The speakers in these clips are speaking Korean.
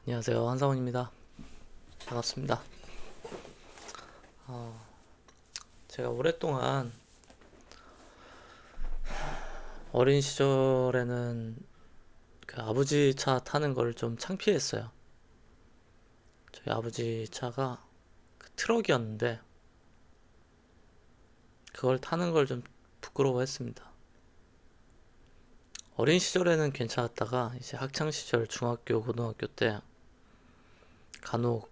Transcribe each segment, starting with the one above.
안녕하세요, 한상훈입니다. 반갑습니다. 어, 제가 오랫동안 어린 시절에는 그 아버지 차 타는 걸 좀 창피했어요. 저희 아버지 차가 그 트럭이었는데 그걸 타는 걸 좀 부끄러워했습니다. 어린 시절에는 괜찮았다가 이제 학창 시절 중학교, 고등학교 때 간혹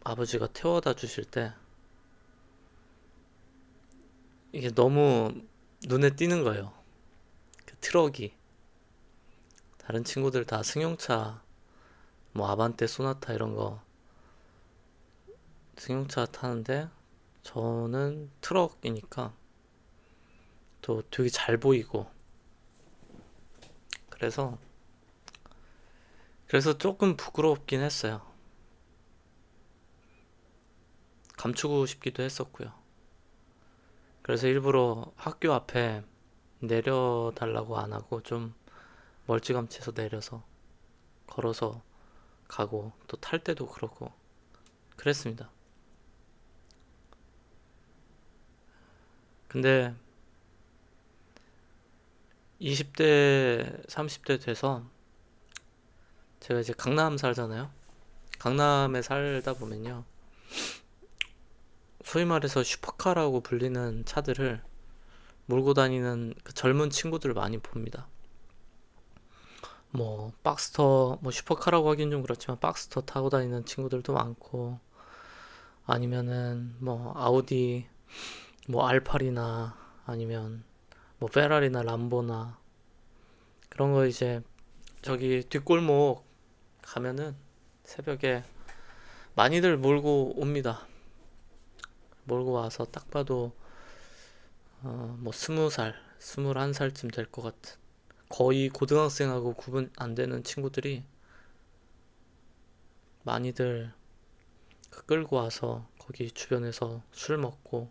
아버지가 태워다 주실 때 이게 너무 눈에 띄는 거예요. 그 트럭이 다른 친구들 다 승용차, 뭐 아반떼, 소나타 이런 거 승용차 타는데 저는 트럭이니까 또 되게 잘 보이고 그래서 조금 부끄럽긴 했어요. 감추고 싶기도 했었고요. 그래서 일부러 학교 앞에 내려달라고 안 하고 좀 멀찌감치해서 내려서 걸어서 가고 또 탈 때도 그렇고 그랬습니다. 근데 20대, 30대 돼서 제가 이제 강남 살잖아요. 강남에 살다 보면요. 소위 말해서 슈퍼카라고 불리는 차들을 몰고 다니는 그 젊은 친구들을 많이 봅니다. 뭐 박스터, 뭐 슈퍼카라고 하긴 좀 그렇지만 박스터 타고 다니는 친구들도 많고 아니면은 뭐 아우디, 뭐 알팔이나 아니면 뭐 페라리나 람보나 그런 거 이제 저기 뒷골목 가면은 새벽에 많이들 몰고 옵니다. 몰고 와서 딱 봐도 뭐 20살, 21살쯤 될 것 같은 거의 고등학생하고 구분 안 되는 친구들이 많이들 끌고 와서 거기 주변에서 술 먹고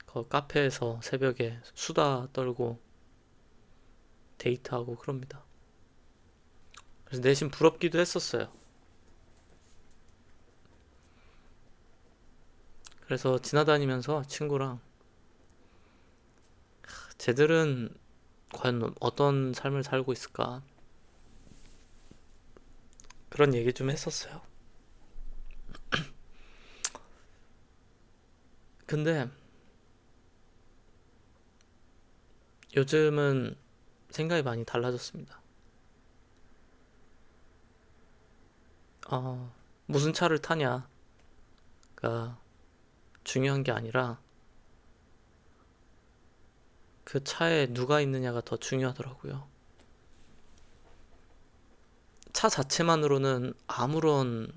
그 카페에서 새벽에 수다 떨고 데이트하고 그럽니다. 그래서 내심 부럽기도 했었어요. 그래서 지나다니면서 친구랑 쟤들은 과연 어떤 삶을 살고 있을까 그런 얘기 좀 했었어요. 근데 요즘은 생각이 많이 달라졌습니다. 어, 무슨 차를 타냐가 중요한 게 아니라 그 차에 누가 있느냐가 더 중요하더라고요. 차 자체만으로는 아무런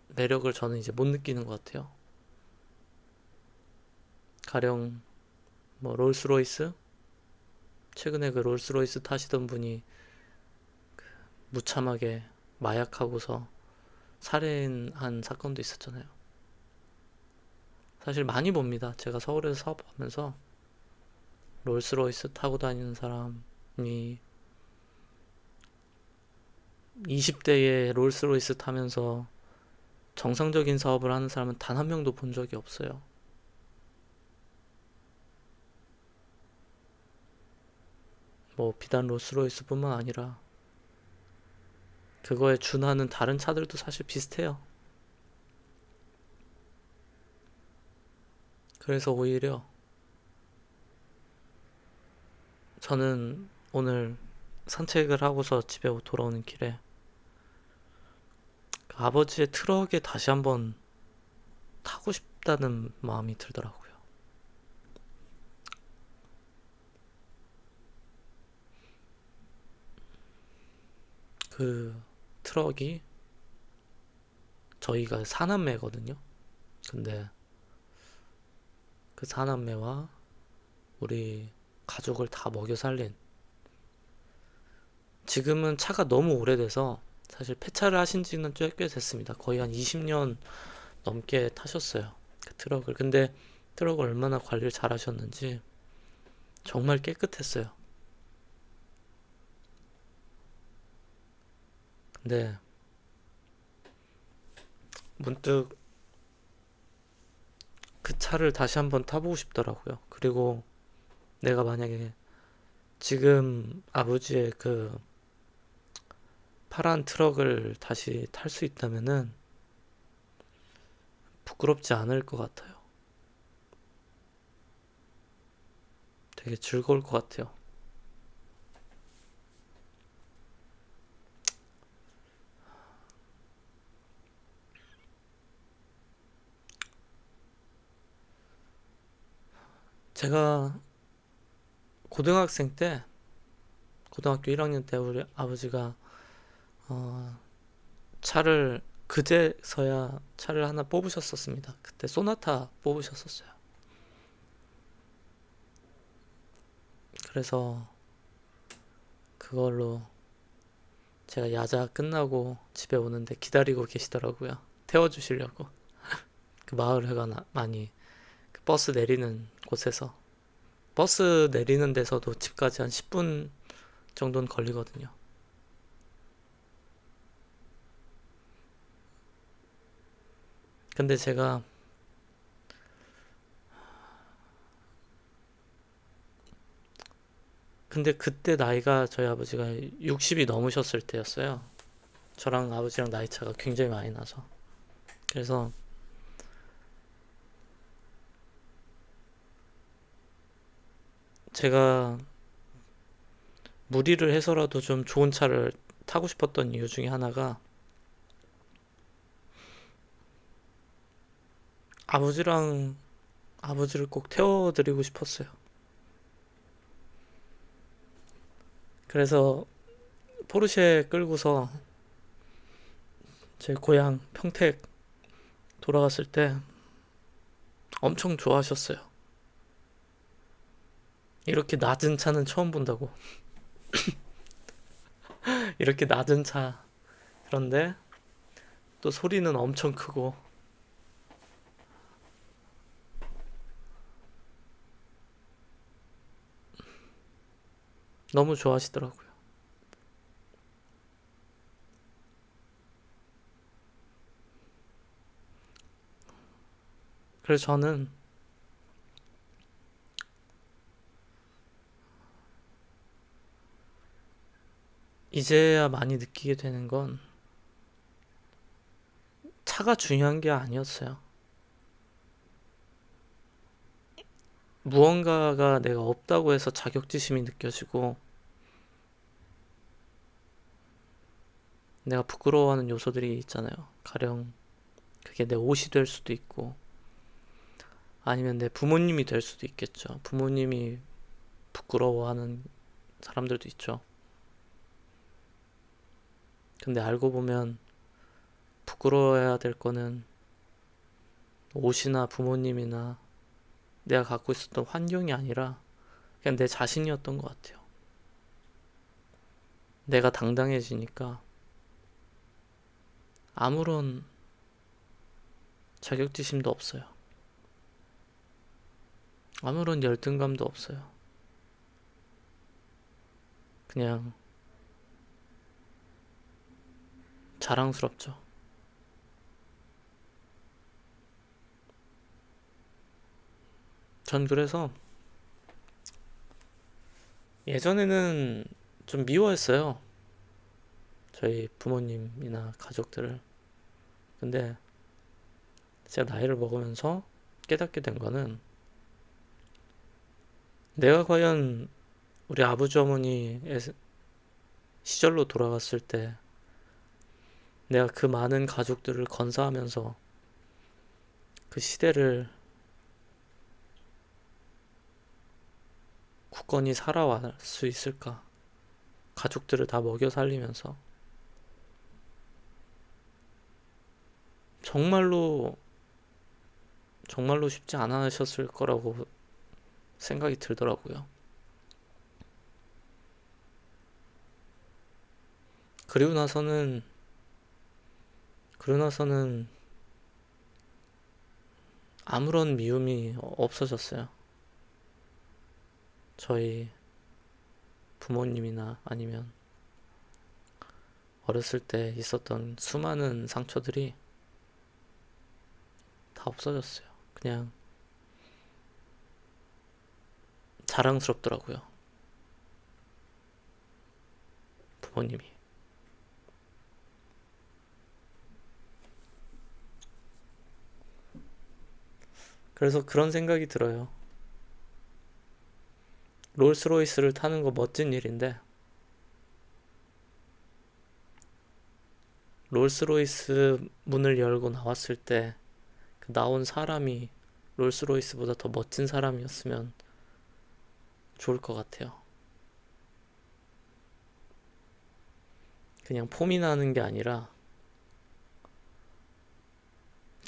매력을 저는 이제 못 느끼는 것 같아요. 가령 뭐 롤스로이스? 최근에 그 롤스로이스 타시던 분이 무참하게 마약하고서 살해한 사건도 있었잖아요. 사실 많이 봅니다. 제가 서울에서 사업하면서 롤스로이스 타고 다니는 사람이 20대에 롤스로이스 타면서 정상적인 사업을 하는 사람은 단 한 명도 본 적이 없어요. 뭐 비단 롤스로이스뿐만 아니라 그거에 준하는 다른 차들도 사실 비슷해요. 그래서 오히려 저는 오늘 산책을 하고서 집에 돌아오는 길에 그 아버지의 트럭에 다시 한번 타고 싶다는 마음이 들더라고요. 그 트럭이 저희가 사남매거든요. 근데 그 사남매와 우리 가족을 다 먹여 살린 지금은 차가 너무 오래돼서 사실 폐차를 하신 지는 꽤 됐습니다. 거의 한 20년 넘게 타셨어요. 그 트럭을. 근데 트럭을 얼마나 관리를 잘 하셨는지 정말 깨끗했어요. 근데 문득 그 차를 다시 한번 타보고 싶더라고요. 그리고 내가 만약에 지금 아버지의 그 파란 트럭을 다시 탈 수 있다면은 부끄럽지 않을 것 같아요. 되게 즐거울 것 같아요. 제가 고등학생 때, 고등학교 1학년 때 우리 아버지가 어, 차를 그제서야 차를 하나 뽑으셨었습니다. 그때 소나타 뽑으셨었어요. 그래서 그걸로 제가 야자 끝나고 집에 오는데 기다리고 계시더라고요. 태워주시려고. 그 마을회가 많이 그 버스 내리는 곳에서 버스 내리는 데서도 집까지 한 10분 정도는 걸리거든요. 근데 제가 근데 그때 나이가 저희 아버지가 60이 넘으셨을 때였어요. 저랑 아버지랑 나이 차가 굉장히 많이 나서. 그래서 제가 무리를 해서라도 좀 좋은 차를 타고 싶었던 이유 중에 하나가 아버지랑 아버지를 꼭 태워드리고 싶었어요. 그래서 포르쉐 끌고서 제 고향 평택 돌아갔을 때 엄청 좋아하셨어요. 이렇게 낮은 차는 처음 본다고. 이렇게 낮은 차. 그런데 또 소리는 엄청 크고 너무 좋아하시더라고요. 그래서 저는 이제야 많이 느끼게 되는 건 차가 중요한 게 아니었어요. 무언가가 내가 없다고 해서 자격지심이 느껴지고 내가 부끄러워하는 요소들이 있잖아요. 가령 그게 내 옷이 될 수도 있고 아니면 내 부모님이 될 수도 있겠죠. 부모님이 부끄러워하는 사람들도 있죠. 근데 알고 보면 부끄러워해야 될 거는 옷이나 부모님이나 내가 갖고 있었던 환경이 아니라 그냥 내 자신이었던 것 같아요. 내가 당당해지니까 아무런 자격지심도 없어요. 아무런 열등감도 없어요. 그냥 자랑스럽죠. 전 그래서 예전에는 좀 미워했어요. 저희 부모님이나 가족들을. 근데 제가 나이를 먹으면서 깨닫게 된 거는 내가 과연 우리 아버지 어머니의 시절로 돌아갔을 때 내가 그 많은 가족들을 건사하면서 그 시대를 굳건히 살아갈 수 있을까? 가족들을 다 먹여 살리면서 정말로 정말로 쉽지 않으셨을 거라고 생각이 들더라고요. 그리고 나서는 그러고 나서는 아무런 미움이 없어졌어요. 저희 부모님이나 아니면 어렸을 때 있었던 수많은 상처들이 다 없어졌어요. 그냥 자랑스럽더라고요. 부모님이. 그래서 그런 생각이 들어요. 롤스로이스를 타는 거 멋진 일인데, 롤스로이스 문을 열고 나왔을 때 그 나온 사람이 롤스로이스보다 더 멋진 사람이었으면 좋을 것 같아요. 그냥 폼이 나는 게 아니라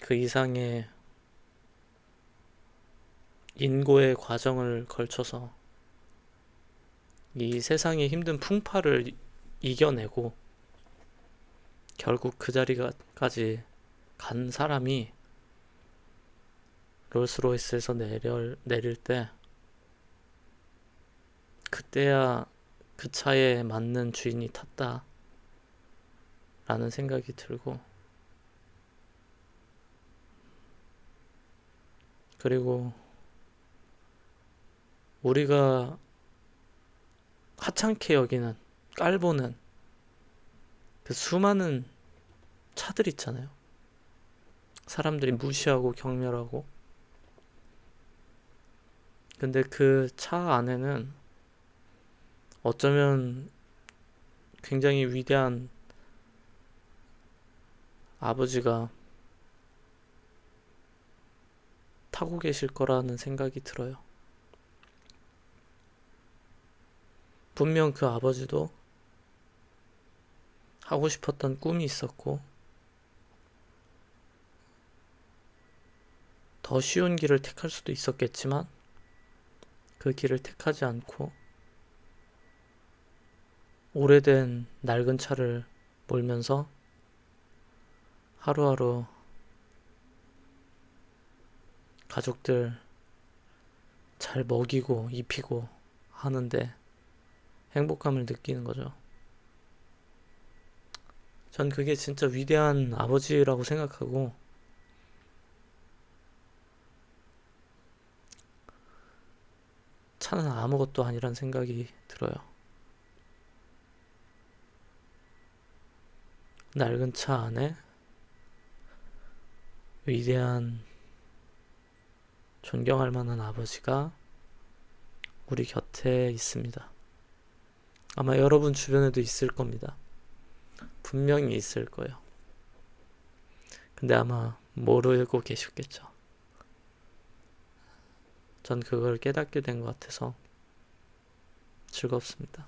그 이상의 인고의 과정을 걸쳐서 이 세상의 힘든 풍파를 이겨내고 결국 그 자리까지 간 사람이 롤스로이스에서 내릴 때 그때야 그 차에 맞는 주인이 탔다 라는 생각이 들고, 그리고 우리가 하찮게 여기는, 깔보는 그 수많은 차들 있잖아요. 사람들이 무시하고 경멸하고. 근데 그 차 안에는 어쩌면 굉장히 위대한 아버지가 타고 계실 거라는 생각이 들어요. 분명 그 아버지도 하고 싶었던 꿈이 있었고, 더 쉬운 길을 택할 수도 있었겠지만, 그 길을 택하지 않고, 오래된 낡은 차를 몰면서 하루하루 가족들 잘 먹이고 입히고 하는데 행복감을 느끼는 거죠. 전 그게 진짜 위대한 아버지라고 생각하고, 차는 아무것도 아니란 생각이 들어요. 낡은 차 안에 위대한, 존경할 만한 아버지가 우리 곁에 있습니다. 아마 여러분 주변에도 있을 겁니다. 분명히 있을 거예요. 근데 아마 모르고 계셨겠죠. 전 그걸 깨닫게 된 것 같아서 즐겁습니다.